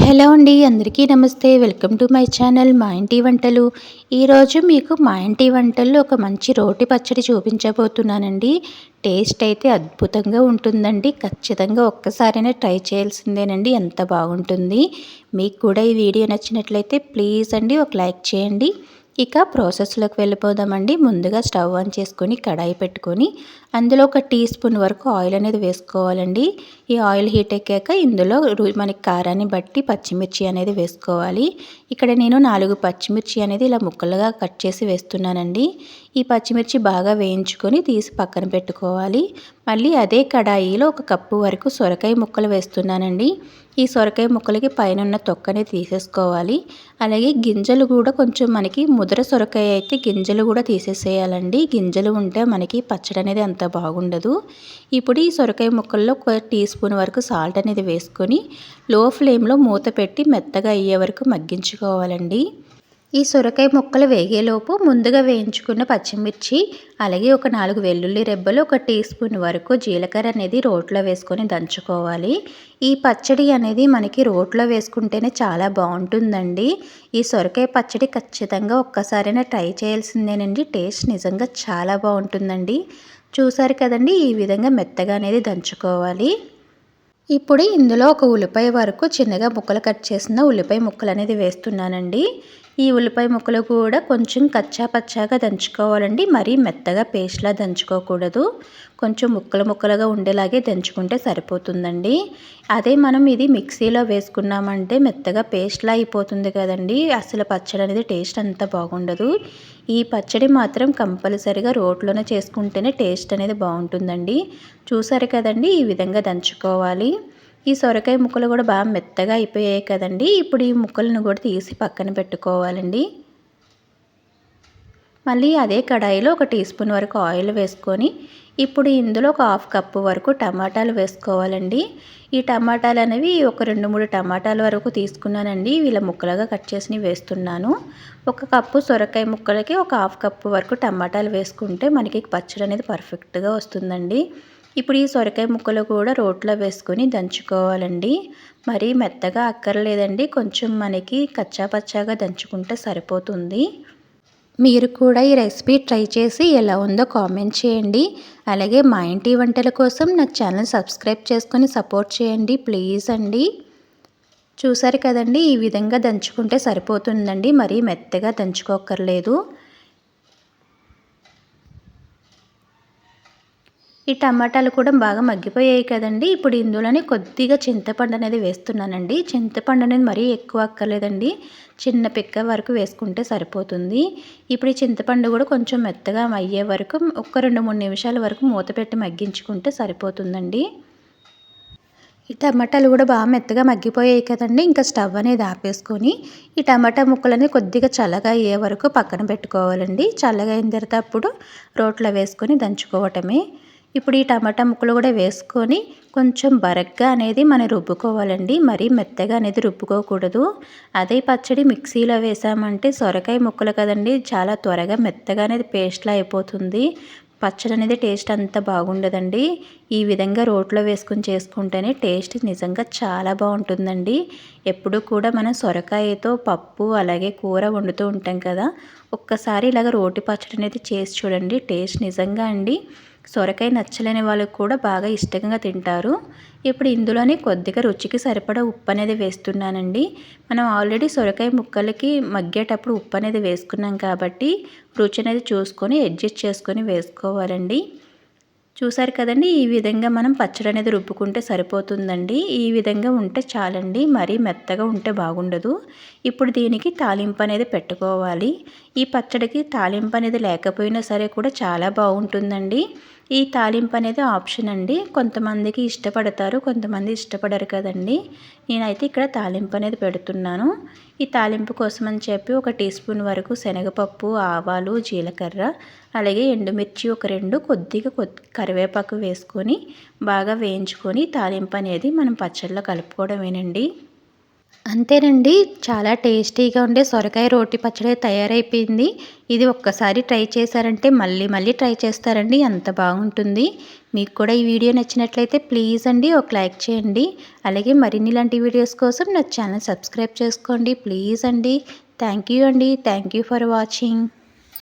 Hello అండి, అందరికీ నమస్తే. వెల్కమ్ టు మై ఛానల్ మా ఇంటి వంటలు. ఈరోజు మీకు మా ఇంటి వంటల్లో ఒక మంచి రోటి పచ్చడి చూపించబోతున్నానండి. టేస్ట్ అయితే అద్భుతంగా ఉంటుందండి. ఖచ్చితంగా ఒక్కసారైనా ట్రై చేయాల్సిందేనండి, ఎంత బాగుంటుంది. మీకు కూడా ఈ వీడియో నచ్చినట్లయితే ప్లీజ్ అండి ఒక లైక్ చేయండి. ఇక ప్రాసెస్లోకి వెళ్ళిపోదామండి. ముందుగా స్టవ్ ఆన్ చేసుకొని కడాయి పెట్టుకొని అందులో ఒక టీ స్పూన్ వరకు ఆయిల్ అనేది వేసుకోవాలండి. ఈ ఆయిల్ హీట్ ఎక్కాక ఇందులో మనకి కారాన్ని బట్టి పచ్చిమిర్చి అనేది వేసుకోవాలి. ఇక్కడ నేను 4 పచ్చిమిర్చి అనేది ఇలా ముక్కలుగా కట్ చేసి వేస్తున్నానండి. ఈ పచ్చిమిర్చి బాగా వేయించుకొని తీసి పక్కన పెట్టుకోవాలి. మళ్ళీ అదే కడాయిలో ఒక కప్పు వరకు సొరకాయ ముక్కలు వేస్తున్నానండి. ఈ సొరకాయ ముక్కలకి పైన ఉన్న తొక్కని తీసేసుకోవాలి. అలాగే గింజలు కూడా కొంచెం మనకి ముదర సొరకాయ అయితే గింజలు కూడా తీసేసేయాలండి. గింజలు ఉంటే మనకి పచ్చడి అనేది అంత బాగుండదు. ఇప్పుడు ఈ సొరకాయ ముక్కల్లో ఒక టీ స్పూన్ వరకు సాల్ట్ అనేది వేసుకొని లో ఫ్లేమ్లో మూత పెట్టి మెత్తగా అయ్యే వరకు మగ్గించుకోవాలండి. ఈ సొరకాయ ముక్కలు వేగేలోపు ముందుగా వేయించుకున్న పచ్చిమిర్చి, అలాగే ఒక 4 వెల్లుల్లి రెబ్బలు, ఒక టీ స్పూన్ వరకు జీలకర్ర అనేది రోట్లో వేసుకొని దంచుకోవాలి. ఈ పచ్చడి అనేది మనకి రోట్లో వేసుకుంటేనే చాలా బాగుంటుందండి. ఈ సొరకాయ పచ్చడి ఖచ్చితంగా ఒక్కసారైనా ట్రై చేయాల్సిందేనండి. టేస్ట్ నిజంగా చాలా బాగుంటుందండి. చూసారు కదండి, ఈ విధంగా మెత్తగా అనేది దంచుకోవాలి. ఇప్పుడు ఇందులో ఒక ఉల్లిపాయ వరకు చిన్నగా ముక్కలు కట్ చేసిన ఉల్లిపాయ ముక్కలు అనేది వేస్తున్నానండి. ఈ ఉల్లిపాయ ముక్కలు కూడా కొంచెం కచ్చా పచ్చాగా దంచుకోవాలండి. మరీ మెత్తగా పేస్ట్లా దంచుకోకూడదు. కొంచెం ముక్కలుగా ఉండేలాగే దంచుకుంటే సరిపోతుందండి. అదే మనం ఇది మిక్సీలో వేసుకున్నామంటే మెత్తగా పేస్ట్లా అయిపోతుంది కదండి. అసలు పచ్చడి అనేది టేస్ట్ అంత బాగుండదు. ఈ పచ్చడి మాత్రం కంపల్సరిగా రోట్లోనే చేసుకుంటేనే టేస్ట్ అనేది బాగుంటుందండి. చూసారు కదండి, ఈ విధంగా దంచుకోవాలి. ఈ సొరకాయ ముక్కలు కూడా బాగా మెత్తగా అయిపోయాయి కదండి. ఇప్పుడు ఈ ముక్కలను కూడా తీసి పక్కన పెట్టుకోవాలండి. మళ్ళీ అదే కడాయిలో ఒక టీ స్పూన్ వరకు ఆయిల్ వేసుకొని ఇప్పుడు ఇందులో ఒక 1/2 కప్పు వరకు టమాటాలు వేసుకోవాలండి. ఈ టమాటాలు అనేవి ఒక 2-3 టమాటాల వరకు తీసుకున్నానండి. ఇలా ముక్కలుగా కట్ చేసి వేస్తున్నాను. ఒక కప్పు సొరకాయ ముక్కలకి ఒక 1/2 కప్పు వరకు టమాటాలు వేసుకుంటే మనకి పచ్చడి అనేది పర్ఫెక్ట్గా వస్తుందండి. ఇప్పుడు ఈ సొరకాయ ముక్కలు కూడా రోట్లో వేసుకొని దంచుకోవాలండి. మరీ మెత్తగా అక్కర్లేదండి, కొంచెం మనకి కచ్చా పచ్చాగా దంచుకుంటే సరిపోతుంది. మీరు కూడా ఈ రెసిపీ ట్రై చేసి ఎలా ఉందో కామెంట్ చేయండి. అలాగే మా ఇంటి వంటల కోసం నా ఛానల్ సబ్స్క్రైబ్ చేసుకొని సపోర్ట్ చేయండి ప్లీజ్ అండి. చూసారు కదండి, ఈ విధంగా దంచుకుంటే సరిపోతుందండి. మరీ మెత్తగా దంచుకోక్కర్లేదు. ఈ టమాటాలు కూడా బాగా మగ్గిపోయాయి కదండి. ఇప్పుడు ఇందులోనే కొద్దిగా చింతపండు అనేది వేస్తున్నానండి. చింతపండు అనేది మరీ ఎక్కువ అక్కర్లేదండి, చిన్న పిక్క వరకు వేసుకుంటే సరిపోతుంది. ఇప్పుడు ఈ చింతపండు కూడా కొంచెం మెత్తగా అయ్యే వరకు ఒక 2-3 నిమిషాల వరకు మూత పెట్టి మగ్గించుకుంటే సరిపోతుందండి. ఈ టమాటాలు కూడా బాగా మెత్తగా మగ్గిపోయాయి కదండి. ఇంకా స్టవ్ అనేది ఆపేసుకొని ఈ టమాటా ముక్కలని కొద్దిగా చల్లగా అయ్యే వరకు పక్కన పెట్టుకోవాలండి. చల్లగా అయిన తర్వాత అప్పుడు రోట్లో వేసుకొని దంచుకోవటమే. ఇప్పుడు ఈ టమాటా ముక్కలు కూడా వేసుకొని కొంచెం బరగ్గా అనేది మనం రుబ్బుకోవాలండి. మరీ మెత్తగా అనేది రుబ్బుకోకూడదు. అదే పచ్చడి మిక్సీలో వేసామంటే సొరకాయ ముక్కలు కదండి, చాలా త్వరగా మెత్తగా అనేది పేస్ట్లా అయిపోతుంది. పచ్చడి అనేది టేస్ట్ అంత బాగుండదండి. ఈ విధంగా రోట్లో వేసుకొని చేసుకుంటేనే టేస్ట్ నిజంగా చాలా బాగుంటుందండి. ఎప్పుడు కూడా మనం సొరకాయతో పప్పు అలాగే కూర వండుతూ ఉంటాం కదా, ఒక్కసారి ఇలాగ రోటి పచ్చడి అనేది చేసి చూడండి. టేస్ట్ నిజంగా అండి, సొరకాయ నచ్చలేని వాళ్ళకు కూడా బాగా ఇష్టంగా తింటారు. ఇప్పుడు ఇందులోనే కొద్దిగా రుచికి సరిపడా ఉప్పు అనేది వేస్తున్నానండి. మనం ఆల్రెడీ సొరకాయ ముక్కలకి మగ్గేటప్పుడు ఉప్పు అనేది వేసుకున్నాం కాబట్టి రుచి అనేది చూసుకొని అడ్జస్ట్ చేసుకొని వేసుకోవాలండి. చూసారు కదండి, ఈ విధంగా మనం పచ్చడి అనేది రుబ్బుకుంటే సరిపోతుందండి. ఈ విధంగా ఉంటే చాలండి, మరీ మెత్తగా ఉంటే బాగుండదు. ఇప్పుడు దీనికి తాలింపు అనేది పెట్టుకోవాలి. ఈ పచ్చడికి తాలింపు అనేది లేకపోయినా సరే కూడా చాలా బాగుంటుందండి. ఈ తాలింపు అనేది ఆప్షన్ అండి. కొంతమందికి ఇష్టపడతారు, కొంతమంది ఇష్టపడరు కదండి. నేనైతే ఇక్కడ తాలింపు అనేది పెడుతున్నాను. ఈ తాలింపు కోసం అని చెప్పి ఒక టీ స్పూన్ వరకు శనగపప్పు, ఆవాలు, జీలకర్ర, అలాగే ఎండుమిర్చి ఒక 2, కొద్దిగా కరివేపాకు వేసుకొని బాగా వేయించుకొని తాలింపు అనేది మనం పచ్చడిలో కలుపుకోవడమేనండి. అంతేనండి. చాలా టేస్టీగా ఉండే సొరకాయ రోటి పచ్చడి తయారైపోయింది. ఇది ఒక్కసారి ట్రై చేశారంటే మళ్ళీ మళ్ళీ ట్రై చేస్తారండి. అంత బాగుంటుంది. మీకు కూడా ఈ వీడియో నచ్చినట్లయితే ప్లీజ్ అండి ఒక లైక్ చేయండి. అలాగే మరిన్ని ఇలాంటి వీడియోస్ కోసం నా ఛానల్ సబ్స్క్రైబ్ చేసుకోండి. ప్లీజ్ అండి. థ్యాంక్ యూ అండి. Thank you for watching.